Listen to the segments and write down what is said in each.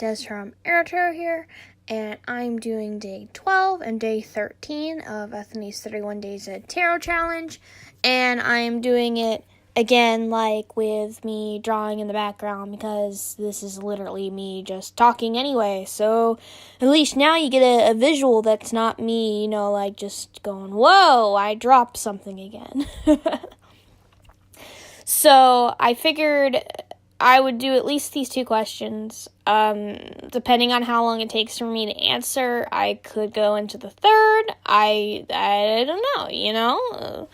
Des from Aro-Tarot here, and I'm doing day 12 and day 13 of Ethony's 31 Days of Tarot Challenge, and I'm doing it again, like, with me drawing in the background, because this is literally me just talking anyway, so at least now you get a visual that's not me, you know, like, just going, whoa, I dropped something again. So, I figured I would do at least these two questions. Depending on how long it takes for me to answer, I could go into the third. I don't know, you know?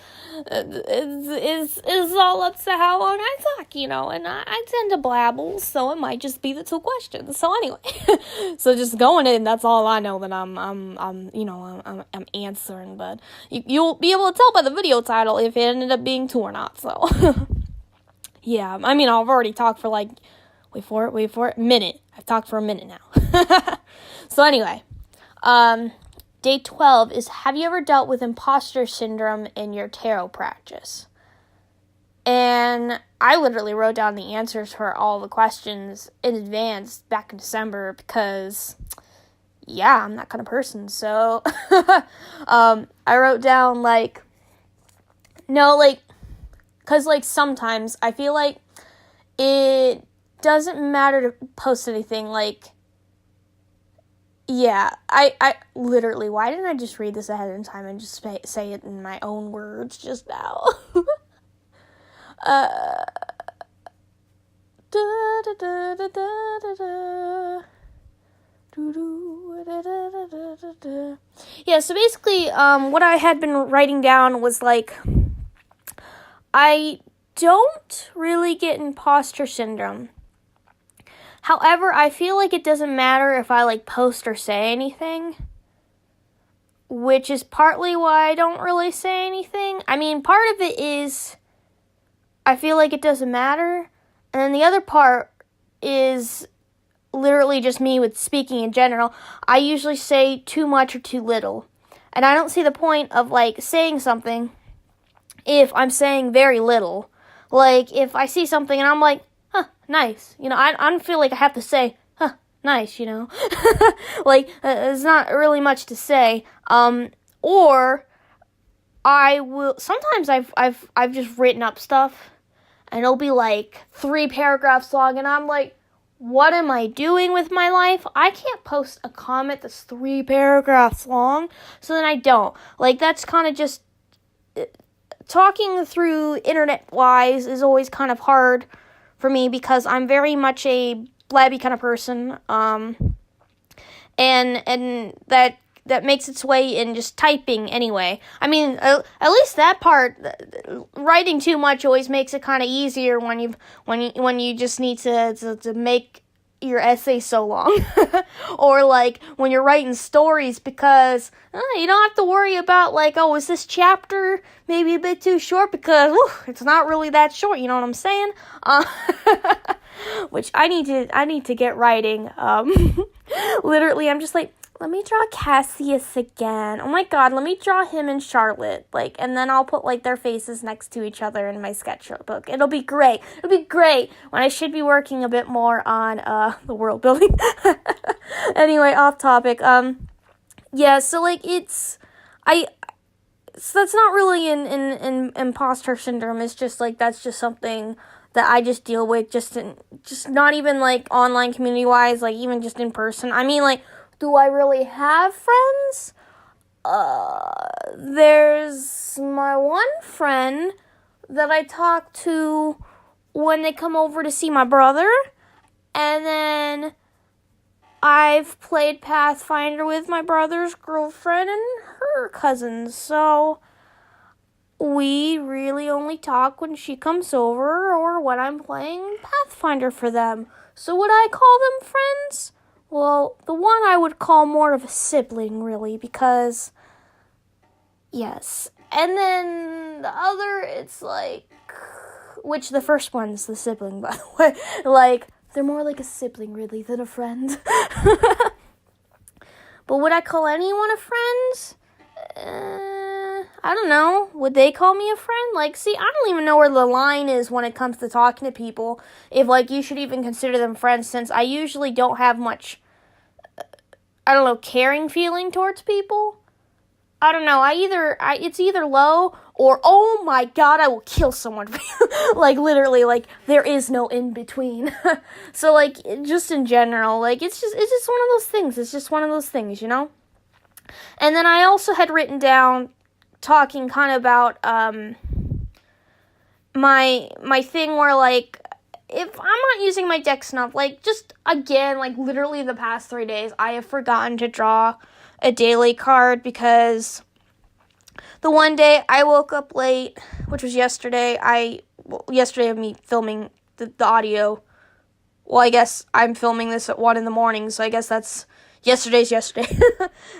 It's all up to how long I talk, you know? And I tend to blabble, so it might just be the two questions. So anyway, so just going in, that's all I know that I'm answering. But you'll be able to tell by the video title if it ended up being two or not, so... Yeah, I mean, I've already talked for like, wait for it, minute. I've talked for a minute now. So anyway, day 12 is, have you ever dealt with imposter syndrome in your tarot practice? And I literally wrote down the answers for all the questions in advance back in December because, yeah, I'm that kind of person. So, I wrote down because, sometimes I feel like it doesn't matter to post anything, I literally, why didn't I just read this ahead of time and just say it in my own words just now? Yeah, so basically, what I had been writing down was, I don't really get imposter syndrome. However, I feel like it doesn't matter if I, post or say anything, which is partly why I don't really say anything. I mean, part of it is I feel like it doesn't matter, and then the other part is literally just me with speaking in general. I usually say too much or too little, and I don't see the point of, saying something if I'm saying very little. If I see something and I'm like, huh, nice, you know, I don't feel like I have to say, huh, nice, you know, there's not really much to say, or I will, sometimes I've just written up stuff, and it'll be 3 paragraphs long, and I'm like, what am I doing with my life? I can't post a comment that's 3 paragraphs long, so then I don't, that's kind of just, talking through internet-wise is always kind of hard for me because I'm very much a blabby kind of person, and that makes its way in just typing anyway. I mean, at least that part, writing too much always makes it kind of easier when you just need to make your essay so long, or when you're writing stories, because you don't have to worry about is this chapter maybe a bit too short, because it's not really that short, you know what I'm saying? Which I need to get writing. Literally, I'm just let me draw Cassius again. Oh my god, let me draw him and Charlotte. And then I'll put, their faces next to each other in my sketchbook. It'll be great. It'll be great when I should be working a bit more on, the world building. Anyway, off topic. Yeah, so, so that's not really in imposter syndrome. It's just, that's just something that I just deal with, just not even, online community-wise, even just in person. I mean, do I really have friends? There's my one friend that I talk to when they come over to see my brother, and then I've played Pathfinder with my brother's girlfriend and her cousins, so we really only talk when she comes over or when I'm playing Pathfinder for them. So would I call them friends? Well, the one I would call more of a sibling, really, because, yes. And then the other, it's which the first one's the sibling, by the way. They're more like a sibling, really, than a friend. But would I call anyone a friend? I don't know. Would they call me a friend? Like, see, I don't even know where the line is when it comes to talking to people. If, like, you should even consider them friends, since I usually don't have much, I don't know, caring feeling towards people. I don't know. It's either low or, oh my god, I will kill someone for you. Like, literally, like, there is no in between. So, like, just in general, like, it's just one of those things. It's just one of those things, you know? And then I also had written down, talking kind of about, my thing where, like, if I'm not using my deck enough, like, just, again, like, literally the past 3 days, I have forgotten to draw a daily card, because the one day I woke up late, which was yesterday, yesterday of me filming the audio. Well, I guess I'm filming this at 1 in the morning, so I guess that's yesterday's yesterday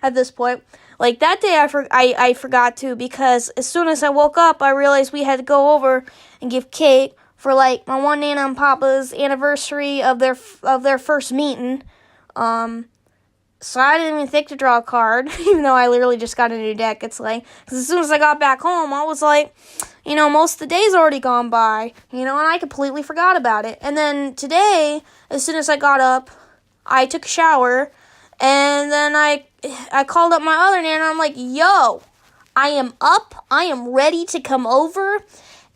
at this point. Like, that day I forgot to, because as soon as I woke up, I realized we had to go over and give cake for, like, my one Nana and Papa's anniversary of their first meeting. So I didn't even think to draw a card, even though I literally just got a new deck. It's like, because as soon as I got back home, I was like, you know, most of the day's already gone by, you know, and I completely forgot about it. And then today, as soon as I got up, I took a shower, and then I called up my other Nana, and I'm like, yo, I am up, I am ready to come over,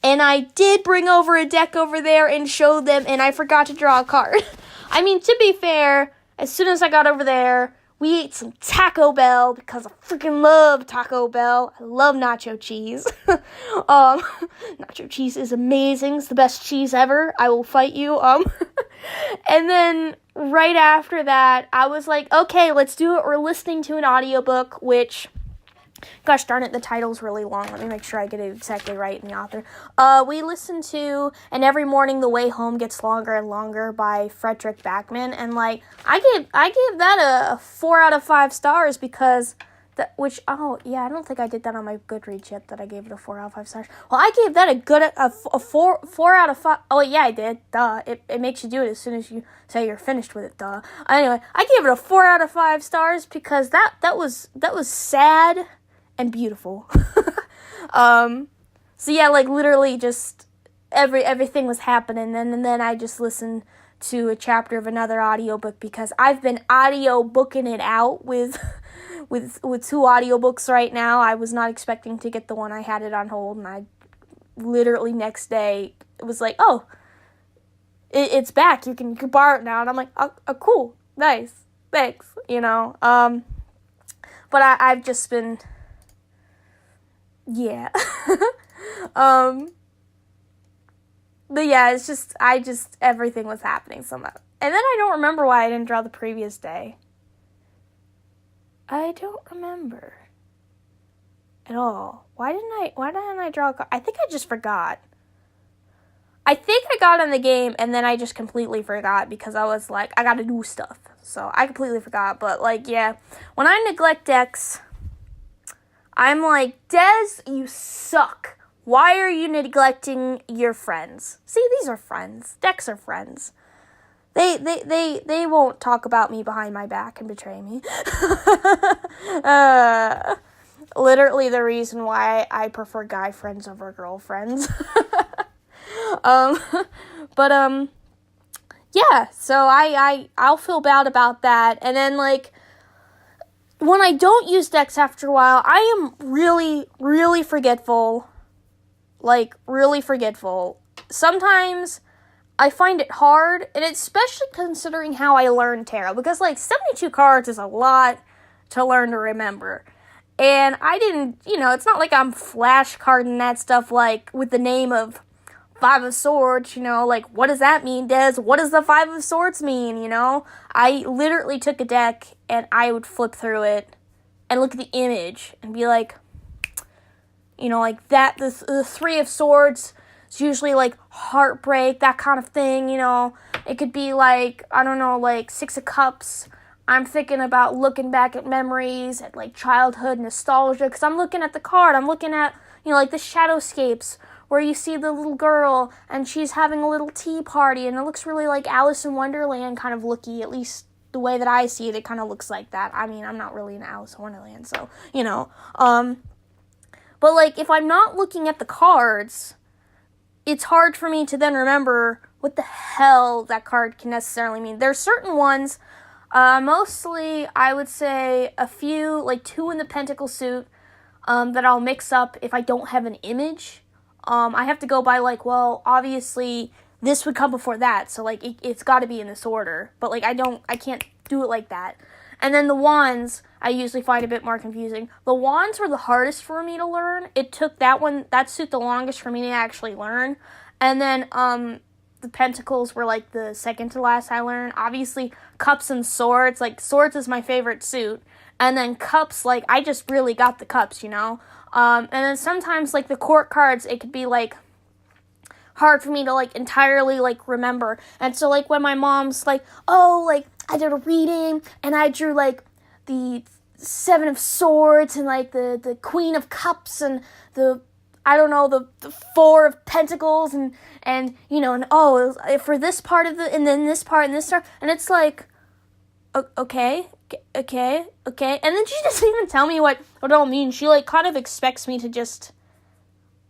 and I did bring over a deck over there and show them, and I forgot to draw a card. I mean, to be fair, as soon as I got over there, we ate some Taco Bell, because I freaking love Taco Bell. I love nacho cheese. Nacho cheese is amazing. It's the best cheese ever. I will fight you. And then right after that, I was like, okay, let's do it. We're listening to an audiobook, which, gosh darn it, the title's really long. Let me make sure I get it exactly right in the author. We listened to And Every Morning the Way Home Gets Longer and Longer by Frederick Backman, and, like, I gave that a 4 out of 5 stars, because I don't think I did that on my Goodreads yet, that I gave it a 4 out of 5 stars. Well, I gave that a 4 out of 5. Oh, yeah, I did. Duh. It makes you do it as soon as you say you're finished with it. Duh. Anyway, I gave it a 4 out of 5 stars, because that was sad and beautiful. So yeah, like, literally just everything was happening, and then I just listened to a chapter of another audiobook, because I've been audiobooking it out with 2 audiobooks right now. I was not expecting to get the one I had it on hold, and I literally next day, it was like, oh, it's back, you can borrow it now, and I'm like, oh, cool, nice, thanks, you know. But I've just been, yeah. But yeah, it's just, everything was happening somehow. And then I don't remember why I didn't draw the previous day. I don't remember at all. Why didn't I draw a card? I think I just forgot. I think I got in the game, and then I just completely forgot, because I was like, I gotta do stuff. So I completely forgot, but, like, yeah. When I neglect decks, I'm like, Des, you suck. Why are you neglecting your friends? See, these are friends. Decks are friends. They won't talk about me behind my back and betray me. Literally the reason why I prefer guy friends over girlfriends. Yeah, so I'll feel bad about that. And then, like, when I don't use decks after a while, I am really, really forgetful. Like, really forgetful. Sometimes I find it hard, and especially considering how I learned tarot, because, like, 72 cards is a lot to learn to remember. And I didn't, you know, it's not like I'm flashcarding that stuff, like, with the name of 5 of Swords, you know, like, what does that mean, Des? What does the 5 of Swords mean, you know? I literally took a deck, and I would flip through it, and look at the image, and be like, you know, like, that, the 3 of Swords, it's usually, like, heartbreak, that kind of thing, you know. It could be, like, I don't know, like, 6 of Cups. I'm thinking about looking back at memories, at, like, childhood nostalgia, because I'm looking at the card. I'm looking at, you know, like, the Shadowscapes, where you see the little girl, and she's having a little tea party, and it looks really, like, Alice in Wonderland kind of looky, at least the way that I see it, it kind of looks like that. I mean, I'm not really in Alice in Wonderland, so, you know, But, like, if I'm not looking at the cards, it's hard for me to then remember what the hell that card can necessarily mean. There's certain ones, mostly, I would say a few, like 2 in the Pentacle suit, that I'll mix up if I don't have an image. I have to go by, like, well, obviously, this would come before that, so, like, it's gotta be in this order. But, like, I can't do it like that. And then the wands, I usually find a bit more confusing. The wands were the hardest for me to learn. It took that suit the longest for me to actually learn. And then, the pentacles were, like, the second to last I learned. Obviously, cups and swords. Like, swords is my favorite suit. And then cups, like, I just really got the cups, you know? And then sometimes, like, the court cards, it could be, like, hard for me to, like, entirely, like, remember. And so, like, when my mom's like, oh, like, I did a reading, and I drew, like, the 7 of Swords, and, like, the Queen of Cups, and the 4 of Pentacles, and you know, and, oh, for this part of and then this part, and this part, and it's like, okay, and then she doesn't even tell me what it all means. She, like, kind of expects me to just,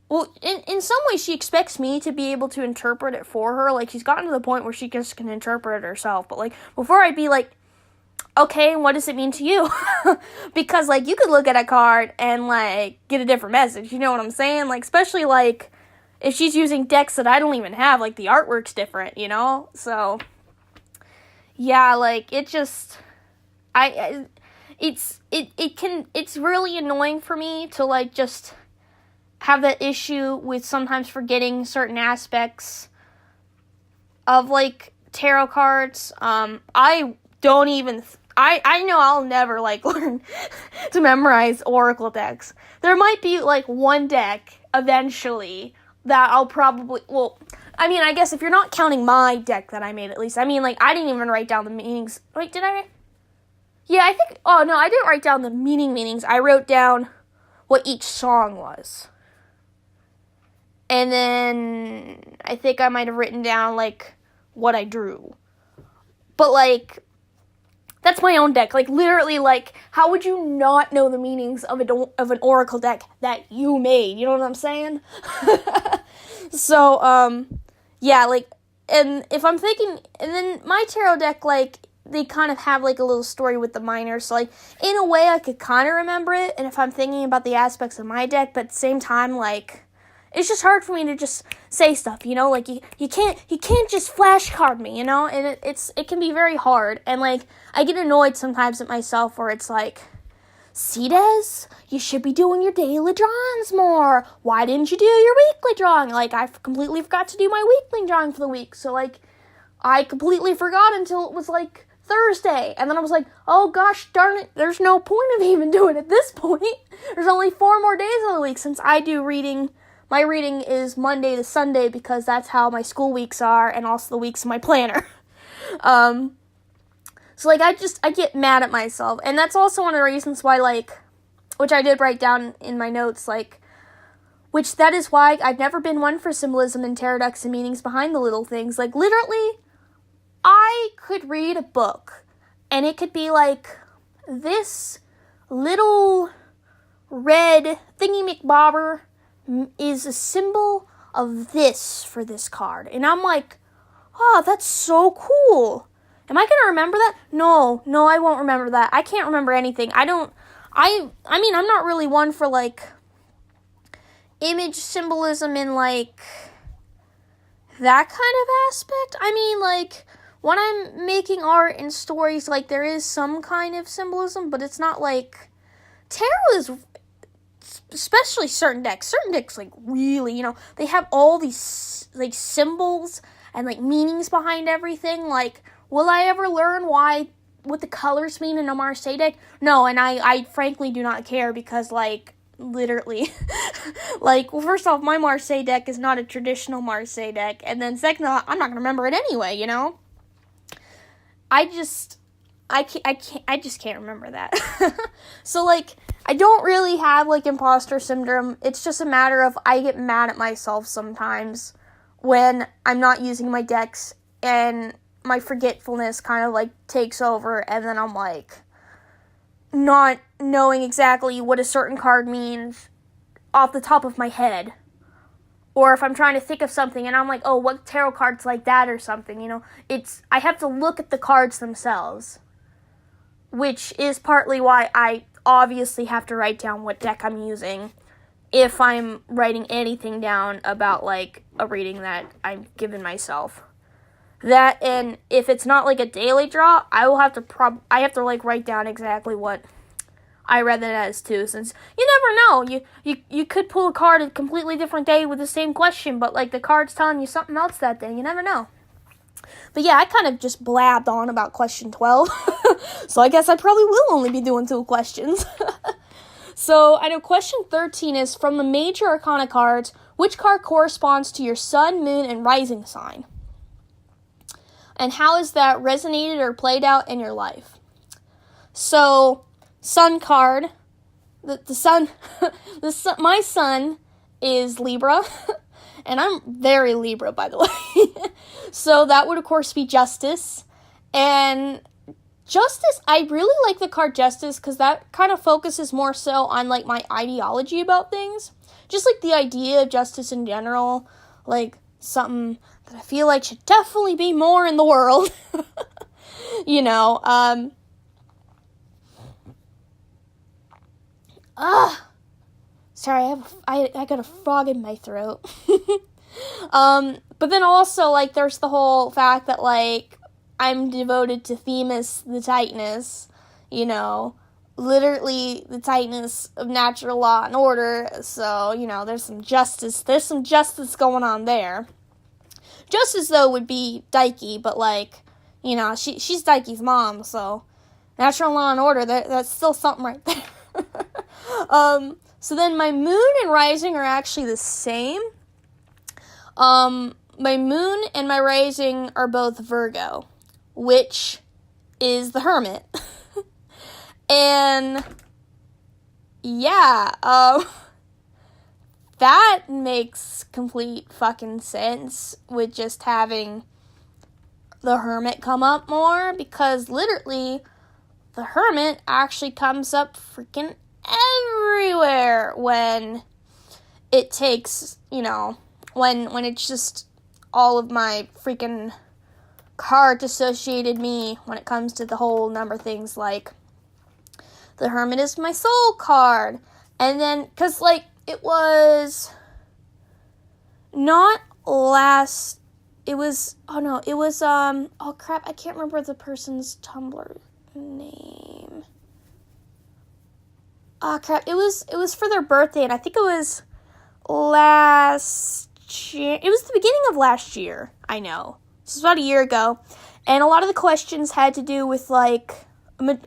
well, in some ways, she expects me to be able to interpret it for her. Like, she's gotten to the point where she just can interpret it herself. But, like, before I'd be like, okay, what does it mean to you? Because, like, you could look at a card and, like, get a different message. You know what I'm saying? Like, especially, like, if she's using decks that I don't even have, like, the artwork's different, you know? So, yeah, like, it just, it's really annoying for me to, like, just have that issue with sometimes forgetting certain aspects of, like, tarot cards. I know I'll never, like, learn to memorize oracle decks. There might be, like, one deck eventually that I'll probably, well, I mean, I guess if you're not counting my deck that I made, at least. I mean, like, I didn't even write down the meanings. Wait, did I? Yeah, I think, oh, no, I didn't write down the meanings. I wrote down what each song was. And then I think I might have written down, like, what I drew. But, like, that's my own deck. Like, literally, like, how would you not know the meanings of an oracle deck that you made? You know what I'm saying? So, yeah, like, and if I'm thinking, and then my tarot deck, like, they kind of have, like, a little story with the minors. So, like, in a way, I could kind of remember it. And if I'm thinking about the aspects of my deck, but at the same time, like, it's just hard for me to just say stuff, you know, like, you can't just flashcard me, you know, and it can be very hard, and, like, I get annoyed sometimes at myself where it's like, see, Des, you should be doing your daily drawings more, why didn't you do your weekly drawing? Like, I completely forgot to do my weekly drawing for the week, so, like, I completely forgot until it was, like, Thursday, and then I was like, oh gosh darn it, there's no point of even doing it at this point, there's only 4 more days of the week, since I do reading. My reading is Monday to Sunday because that's how my school weeks are and also the weeks in my planner. So, like, I get mad at myself. And that's also one of the reasons why, like, which I did write down in my notes, like, which that is why I've never been one for symbolism and tarot decks and meanings behind the little things. Like, literally, I could read a book and it could be like, this little red thingy-McBobber is a symbol of this for this card. And I'm like, oh, that's so cool. Am I going to remember that? No, I won't remember that. I can't remember anything. I mean, I'm not really one for, like, image symbolism in, like, that kind of aspect. I mean, like, when I'm making art and stories, like, there is some kind of symbolism, but it's not, like, tarot is, especially certain decks, like, really, you know, they have all these, like, symbols and, like, meanings behind everything. Like, will I ever learn what the colors mean in a Marseille deck? No, and I frankly do not care because, like, literally, like, well, first off, my Marseille deck is not a traditional Marseille deck, and then second off, I'm not gonna remember it anyway, you know? I just can't remember that. So, like, I don't really have, like, imposter syndrome. It's just a matter of I get mad at myself sometimes when I'm not using my decks and my forgetfulness kind of, like, takes over, and then I'm, like, not knowing exactly what a certain card means off the top of my head. Or if I'm trying to think of something and I'm like, oh, what tarot card's like that or something, you know. I have to look at the cards themselves. Which is partly why I obviously have to write down what deck I'm using if I'm writing anything down about, like, a reading that I've given myself. That, and if it's not, like, a daily draw, I have to, like, write down exactly what I read that as, too, since you never know. You could pull a card a completely different day with the same question, but, like, the card's telling you something else that day. You never know. But yeah, I kind of just blabbed on about question 12. So I guess I probably will only be doing 2 questions. So I know question 13 is, from the major arcana cards, which card corresponds to your sun, moon, and rising sign? And how has that resonated or played out in your life? So, sun card, the sun, my sun is Libra. And I'm very Libra, by the way. So that would, of course, be Justice. And Justice, I really like the card Justice because that kind of focuses more so on, like, my ideology about things. Just, like, the idea of justice in general. Like, something that I feel like should definitely be more in the world. You know, sorry, I got a frog in my throat. But then also, like, there's the whole fact that, like, I'm devoted to Themis, the Titaness, you know, literally the Titaness of natural law and order, so, you know, there's some justice going on there. Justice, though, would be Daiki, but, like, you know, she's Daiki's mom, so natural law and order, that's still something right there. So then my moon and rising are actually the same. My moon and my rising are both Virgo, which is the Hermit. And yeah, that makes complete fucking sense with just having the Hermit come up more, because literally the Hermit actually comes up freaking everywhere when it takes, you know, when it's just all of my freaking cards associated me when it comes to the whole number things, like the Hermit is my soul card. And then, because, like, it was not last, it was, oh crap, I can't remember the person's Tumblr name. Oh crap, it was for their birthday, and I think it was last year. It was the beginning of last year, I know. This was about a year ago. And a lot of the questions had to do with, like,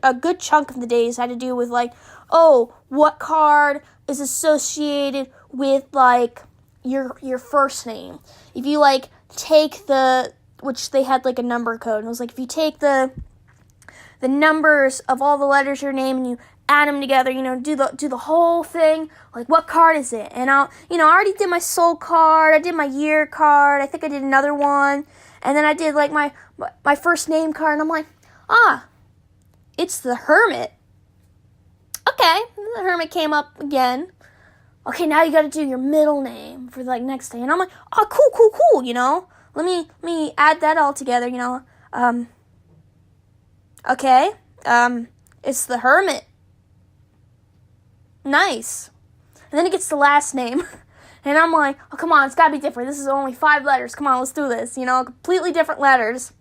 a good chunk of the days had to do with, like, oh, what card is associated with, like, your first name? If you, like, take which they had, like, a number code. And it was like, if you take the numbers of all the letters of your name and you add them together, you know, do the whole thing, like, what card is it? And I already did my soul card, I did my year card, I think I did another one, and then I did, like, my first name card, and I'm like, it's the Hermit. Okay, the Hermit came up again. Okay, now you gotta do your middle name for, like, next day, and I'm like, oh, cool, you know, let me add that all together, you know, okay, it's the Hermit. Nice. And then it gets the last name. And I'm like, oh, come on, it's gotta be different. This is only 5 letters. Come on, let's do this. You know, completely different letters.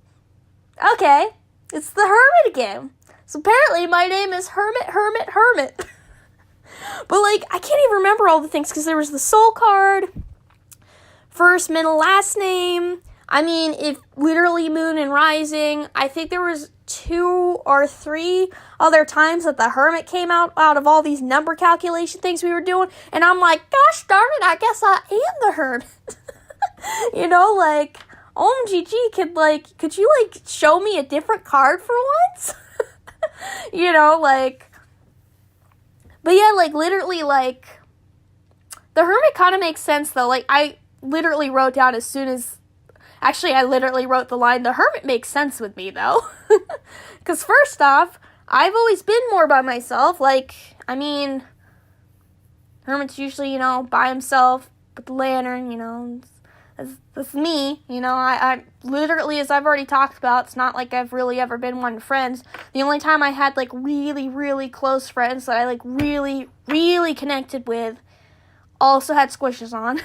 Okay. It's the Hermit again. So apparently my name is Hermit. But, like, I can't even remember all the things, because there was the soul card, first, middle, last name. I mean, if literally moon and rising, I think there was 2 or 3 other times that the Hermit came out of all these number calculation things we were doing, and I'm like, gosh darn it, I guess I am the Hermit. You know, like, OMGG, could you, like, show me a different card for once? You know, like, but yeah, like, literally, like, the Hermit kind of makes sense, though. Like, I literally wrote down as soon as, actually, I literally wrote the line, the Hermit makes sense with me, though. Because first off, I've always been more by myself. Like, I mean, Hermit's usually, by himself with the lantern, That's me, I literally, as I've already talked about, it's not like I've really ever been one to friends. The only time I had, really, really close friends that I, really, really connected with, also had squishes on,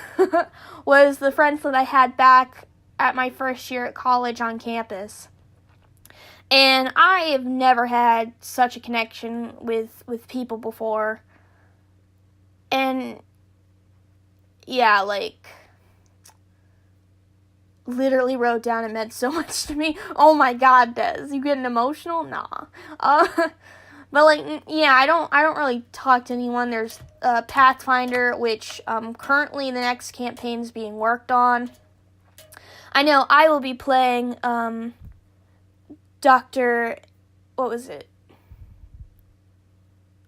was the friends that I had back at my first year at college on campus. And I have never had such a connection with people before. And, yeah, literally wrote down, it meant so much to me. Oh my god, Des, you getting emotional? Nah. But I don't really talk to anyone. There's Pathfinder, which currently the next campaign is being worked on. I know I will be playing Dr. What was it?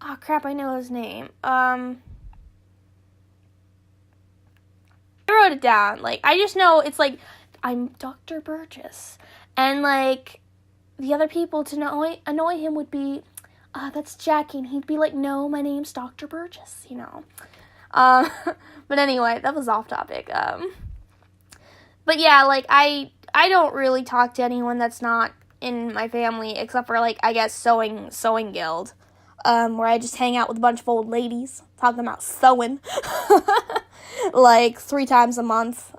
Oh crap, I know his name. I wrote it down. I just know it's I'm Dr. Burgess. And the other people to annoy him would be, that's Jackie, and he'd be like, no, my name's Dr. Burgess, But anyway, that was off topic. But yeah, I don't really talk to anyone that's not in my family, except for, I guess, sewing guild, where I just hang out with a bunch of old ladies, talking about sewing, 3 times a month,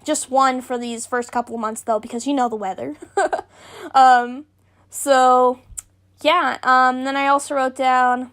just one for these first couple of months, though, because the weather. So, yeah, then I also wrote down,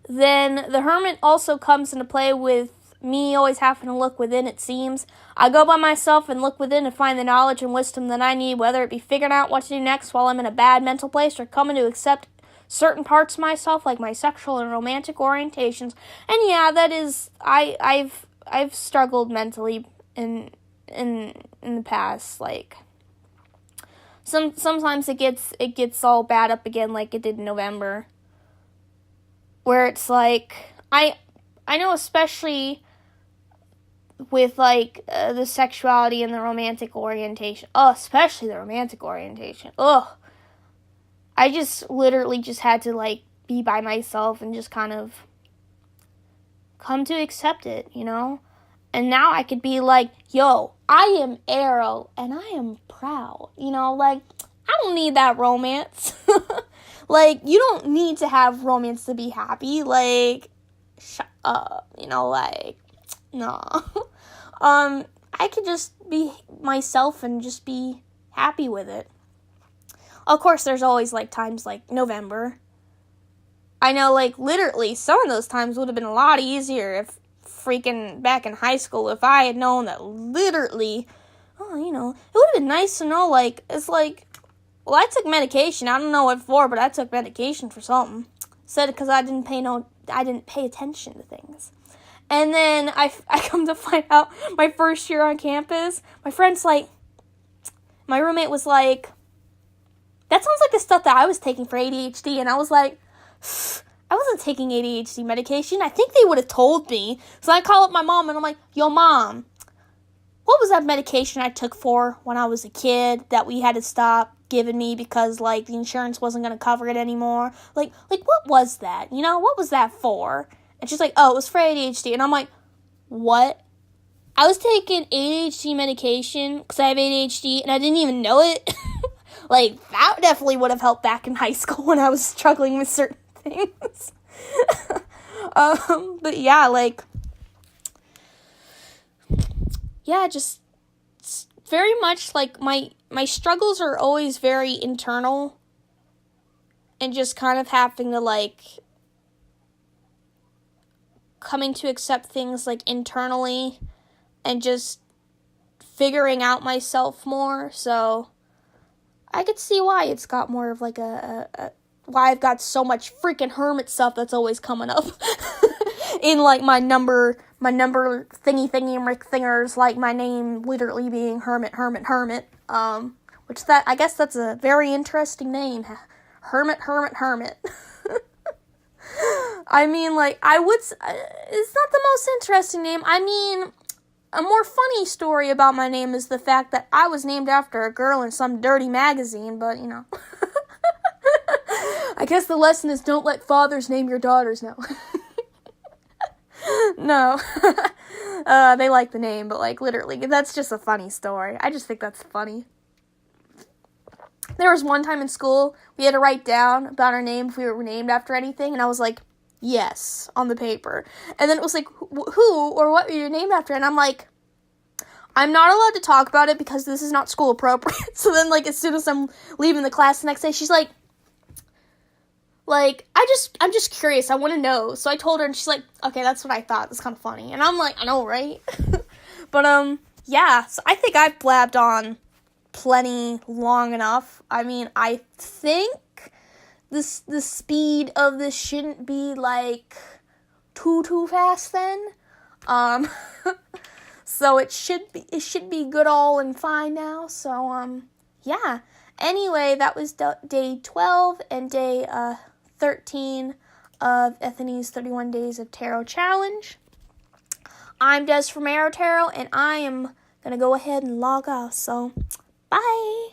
then the hermit also comes into play with me always having to look within, it seems. I go by myself and look within to find the knowledge and wisdom that I need, whether it be figuring out what to do next while I'm in a bad mental place or coming to accept certain parts of myself, like my sexual and romantic orientations. And yeah, that is, I've struggled mentally in the past, sometimes it gets all bad up again like it did in November, where it's I know, especially with the sexuality and the romantic orientation, especially the romantic orientation, I just literally just had to be by myself and just kind of come to accept it, and now I could be yo, I am Aro, and I am proud, I don't need that romance. You don't need to have romance to be happy, shut up, no. I could just be myself and just be happy with it. Of course, there's always, times November. I know, literally, some of those times would have been a lot easier if freaking back in high school, if I had known that literally, it would have been nice to know, it's well, I took medication. I don't know what for, but I took medication for something. Said because I didn't pay attention to things. And then I come to find out my first year on campus, my roommate was that sounds like the stuff that I was taking for ADHD. And I was I wasn't taking ADHD medication. I think they would have told me. So I call up my mom and I'm like, yo, Mom, what was that medication I took for when I was a kid that we had to stop giving me because, the insurance wasn't going to cover it anymore? What was that? What was that for? And she's like, oh, it was for ADHD. And I'm like, what? I was taking ADHD medication because I have ADHD and I didn't even know it. That definitely would have helped back in high school when I was struggling with certain things. But yeah, yeah, just very much my struggles are always very internal and just kind of having to coming to accept things internally and just figuring out myself more. So I could see why it's got more of why I've got so much freaking hermit stuff that's always coming up in my number thingers, my name literally being hermit, which I guess that's a very interesting name, hermit. I mean, it's not the most interesting name. I mean, a more funny story about my name is the fact that I was named after a girl in some dirty magazine, but, I guess the lesson is don't let fathers name your daughters now. No. They like the name, but, like, literally, that's just a funny story. I just think that's funny. There was one time in school, we had to write down about our name if we were named after anything, and I was like, yes, on the paper. And then it was like, who or what were you named after? And I'm like, I'm not allowed to talk about it because this is not school appropriate. So then, like, as soon as I'm leaving the class the next day, she's like, I'm just curious. I want to know. So I told her, and she's like, okay, that's what I thought. That's kind of funny. And I'm like, I know, right? But, yeah. So I think I've blabbed on plenty long enough. I mean, I think the speed of this shouldn't be, like, too fast then. So it should be good all and fine now. So, yeah. Anyway, that was day 12 and day 13 of Ethony's 31 Days of Tarot Challenge. I'm Des from Aro-Tarot, and I am going to go ahead and log off. So, bye!